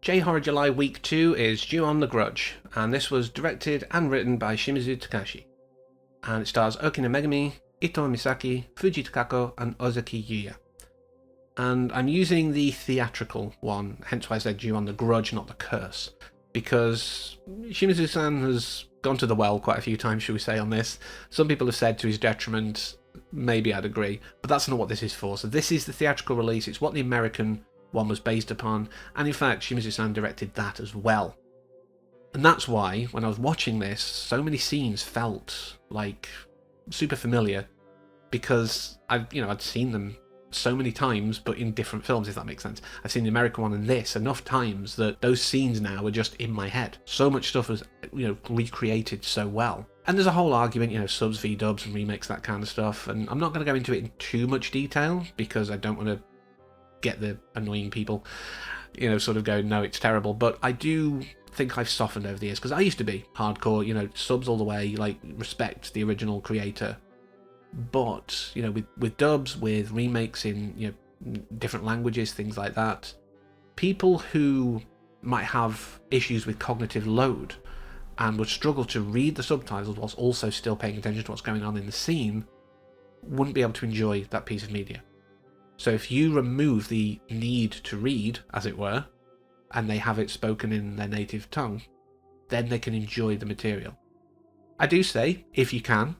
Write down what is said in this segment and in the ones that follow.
J-Horror July Week 2 is Ju-On the Grudge, and this was directed and written by Shimizu Takashi. And it stars Okina Megami, Ito Misaki, Fuji Takako, and Ozaki Yuya. And I'm using the theatrical one, hence why I said Ju-On the Grudge, not the Curse, because Shimizu-san has gone to the well quite a few times, shall we say, on this. Some people have said to his detriment, maybe I'd agree, but that's not what this is for. So this is the theatrical release, it's what the American one was based upon, and in fact Shimizu-san directed that as well. And that's why, when I was watching this, so many scenes felt like super familiar, because I'd seen them so many times, but in different films, if that makes sense. I've seen the American one and this enough times that those scenes now are just in my head. So much stuff was, recreated so well. And there's a whole argument, subs v dubs and remakes, that kind of stuff, and I'm not going to go into it in too much detail, because I don't want to get the annoying people, sort of going, no, it's terrible. But I do think I've softened over the years, because I used to be hardcore, subs all the way, respect the original creator. But, with dubs, with remakes in, different languages, things like that, people who might have issues with cognitive load and would struggle to read the subtitles whilst also still paying attention to what's going on in the scene wouldn't be able to enjoy that piece of media. So if you remove the need to read, as it were, and they have it spoken in their native tongue, then they can enjoy the material. I do say, if you can,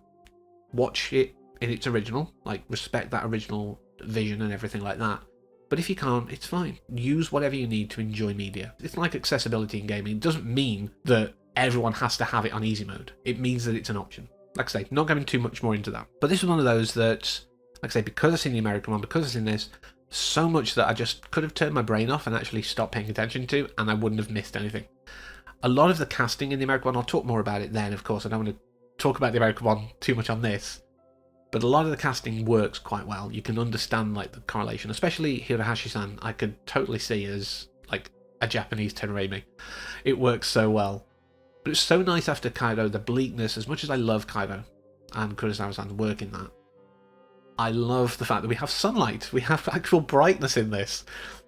watch it in its original, respect that original vision and everything like that. But if you can't, it's fine. Use whatever you need to enjoy media. It's like accessibility in gaming. It doesn't mean that everyone has to have it on easy mode. It means that it's an option. Like I say, not going too much more into that. But this was one of those that, like I say, because I've seen the American one, because I've seen this, so much that I just could have turned my brain off and actually stopped paying attention to, and I wouldn't have missed anything. A lot of the casting in the American one, I'll talk more about it then, of course. I don't want to talk about the American one too much on this. But a lot of the casting works quite well. You can understand the correlation, especially Hirohashi-san. I could totally see as a Japanese Tenrei. It works so well. But it's so nice after Kaido, the bleakness, as much as I love Kaido and Kurosawa-san's work in that. I love the fact that we have sunlight. We have actual brightness in this.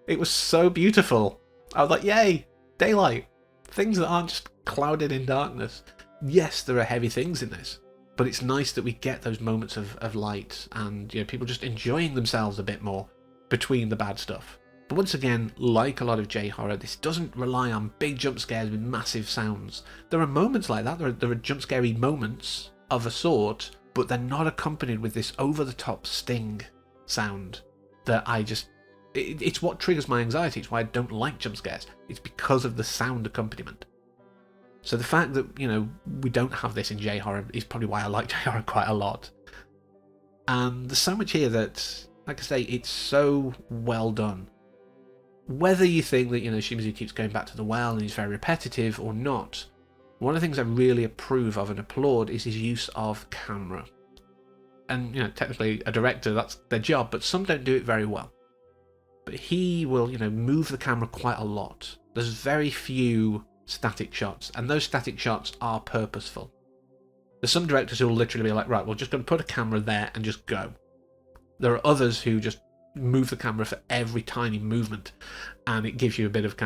It was so beautiful. I was like, yay, daylight. Things that aren't just clouded in darkness. Yes, there are heavy things in this, but it's nice that we get those moments of light and people just enjoying themselves a bit more between the bad stuff. But once again, like a lot of J-horror, this doesn't rely on big jump scares with massive sounds. There are moments like that. There are jump scary moments of a sort, but they're not accompanied with this over-the-top sting sound that it's what triggers my anxiety. It's why I don't like jump scares. It's because of the sound accompaniment. So the fact that, we don't have this in J-horror is probably why I like J-horror quite a lot. And there's so much here that, like I say, it's so well done. Whether you think that, Shimizu keeps going back to the well and he's very repetitive or not, one of the things I really approve of and applaud is his use of camera. And, technically a director, that's their job, but some don't do it very well. But he will, move the camera quite a lot. There's very few static shots, and those static shots are purposeful. There's some directors who will literally be like, right, we're just going to put a camera there and just go. There are others who just move the camera for every tiny movement, and it gives you a bit of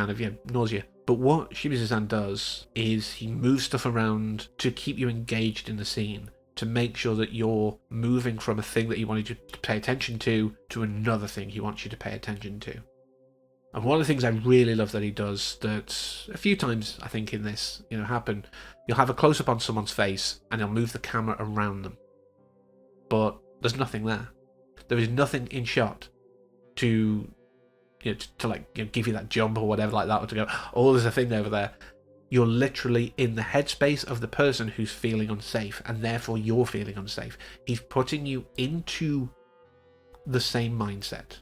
nausea. But what Shimizu-san does is he moves stuff around to keep you engaged in the scene, to make sure that you're moving from a thing that he wanted you to pay attention to another thing he wants you to pay attention to. And one of the things I really love that he does, that a few times I think in this happen, you'll have a close-up on someone's face and he'll move the camera around them. But there's nothing there. There is nothing in shot to give you that jump or whatever like that, or to go, oh, there's a thing over there. You're literally in the headspace of the person who's feeling unsafe, and therefore you're feeling unsafe. He's putting you into the same mindset,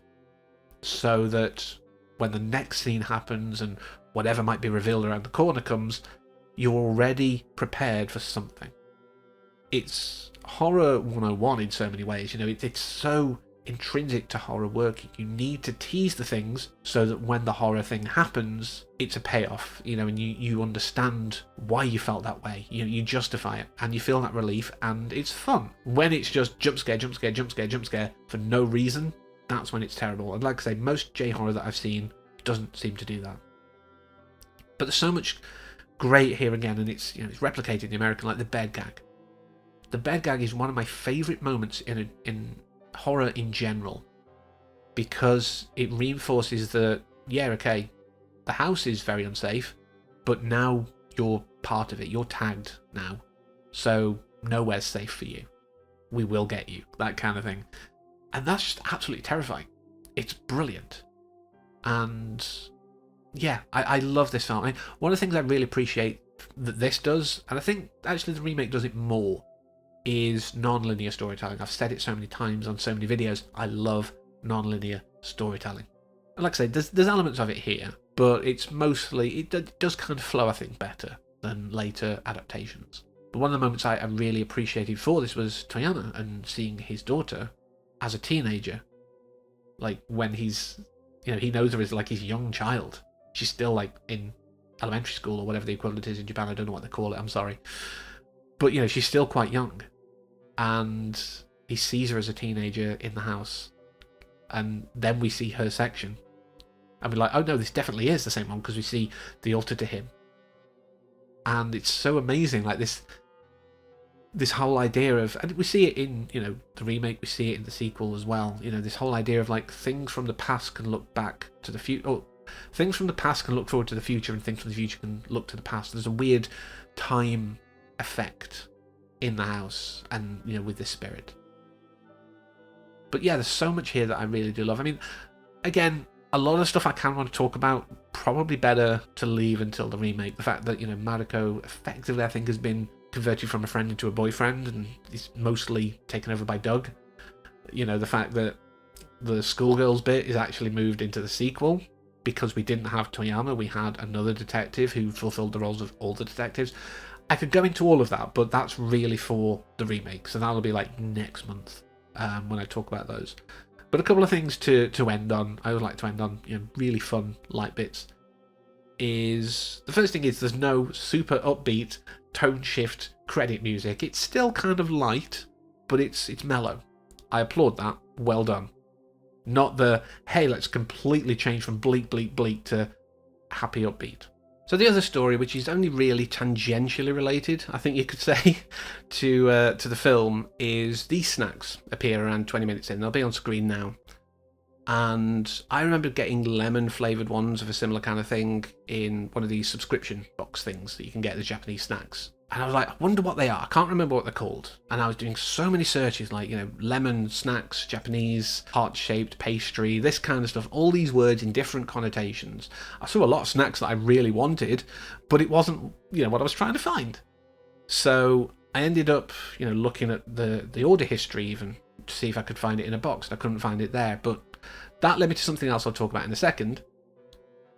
so that when the next scene happens and whatever might be revealed around the corner comes, you're already prepared for something. It's horror 101 in so many ways. It's so intrinsic to horror working. You need to tease the things so that when the horror thing happens, it's a payoff, and you understand why you felt that way. You justify it, and you feel that relief, and it's fun. When it's just jump scare, jump scare, jump scare, jump scare for no reason, that's when it's terrible. And like I say, most J-horror that I've seen doesn't seem to do that. But there's so much great here again, and it's it's replicated in the American, like the bed gag. The bed gag is one of my favourite moments in horror in general, because it reinforces that, yeah, okay, the house is very unsafe, but now you're part of it. You're tagged now, so nowhere's safe for you. We will get you, that kind of thing. And that's just absolutely terrifying. It's brilliant. And yeah, I love this film. One of the things I really appreciate that this does, and I think actually the remake does it more, is non-linear storytelling. I've said it so many times on so many videos. I love non-linear storytelling. And like I say, there's elements of it here, but it's mostly, it does kind of flow, I think, better than later adaptations. But one of the moments I really appreciated for this was Toyama and seeing his daughter as a teenager. Like when he's, he knows her as like his young child. She's still like in elementary school or whatever the equivalent is in Japan. I don't know what they call it, I'm sorry. But she's still quite young. And he sees her as a teenager in the house. And then we see her section. And we're like, oh no, this definitely is the same one, because we see the altar to him. And it's so amazing, like this whole idea of, and we see it in, the remake, we see it in the sequel as well, this whole idea of like things from the past can look back to the future, or things from the past can look forward to the future, and things from the future can look to the past. There's a weird time effect in the house, and with this spirit. But yeah, there's so much here that I really do love. I mean, again, a lot of stuff I kind of want to talk about, probably better to leave until the remake. The fact that, Mariko effectively, I think, has been converted from a friend into a boyfriend, and is mostly taken over by Doug. The fact that the schoolgirls bit is actually moved into the sequel, because we didn't have Toyama, we had another detective who fulfilled the roles of all the detectives. I could go into all of that, but that's really for the remake, so that'll be like next month when I talk about those. But a couple of things to end on, I would like to end on, really fun, light bits, is the first thing is there's no super upbeat, tone shift credit music. It's still kind of light, but it's mellow. I applaud that. Well done. Not the, hey, let's completely change from bleak, bleak, bleak to happy upbeat. So the other story, which is only really tangentially related, I think you could say, to the film, is these snacks appear around 20 minutes in. They'll be on screen now. And I remember getting lemon-flavoured ones of a similar kind of thing in one of these subscription box things that you can get as Japanese snacks. And I was like, I wonder what they are. I can't remember what they're called. And I was doing so many searches, like, lemon snacks, Japanese, heart-shaped pastry, this kind of stuff. All these words in different connotations. I saw a lot of snacks that I really wanted, but it wasn't, what I was trying to find. So I ended up, looking at the order history even to see if I could find it in a box. And I couldn't find it there, but that led me to something else I'll talk about in a second.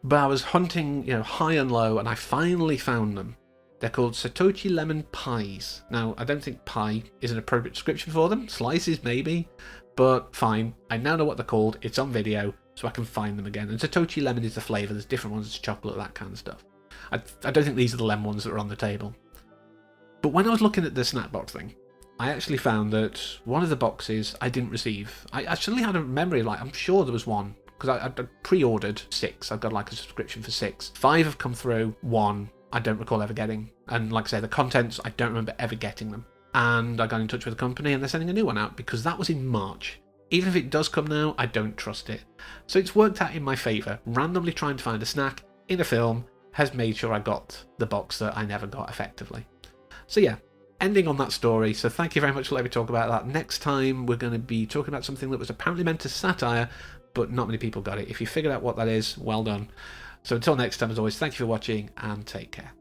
But I was hunting, high and low, and I finally found them. They're called Satochi Lemon Pies. Now, I don't think pie is an appropriate description for them. Slices, maybe. But fine. I now know what they're called. It's on video, so I can find them again. And Satochi Lemon is the flavour. There's different ones. It's chocolate, that kind of stuff. I don't think these are the lemon ones that are on the table. But when I was looking at the snack box thing, I actually found that one of the boxes I didn't receive. I actually had a memory, like, I'm sure there was one. Because I pre-ordered 6. I've got like a subscription for 6. 5 have come through. 1 I don't recall ever getting. And like I say, the contents, I don't remember ever getting them. And I got in touch with the company and they're sending a new one out because that was in March. Even if it does come now, I don't trust it. So it's worked out in my favour. Randomly trying to find a snack in a film has made sure I got the box that I never got effectively. So yeah, ending on that story. So thank you very much for letting me talk about that. Next time we're going to be talking about something that was apparently meant as satire, but not many people got it. If you figured out what that is, well done. So until next time, as always, thank you for watching and take care.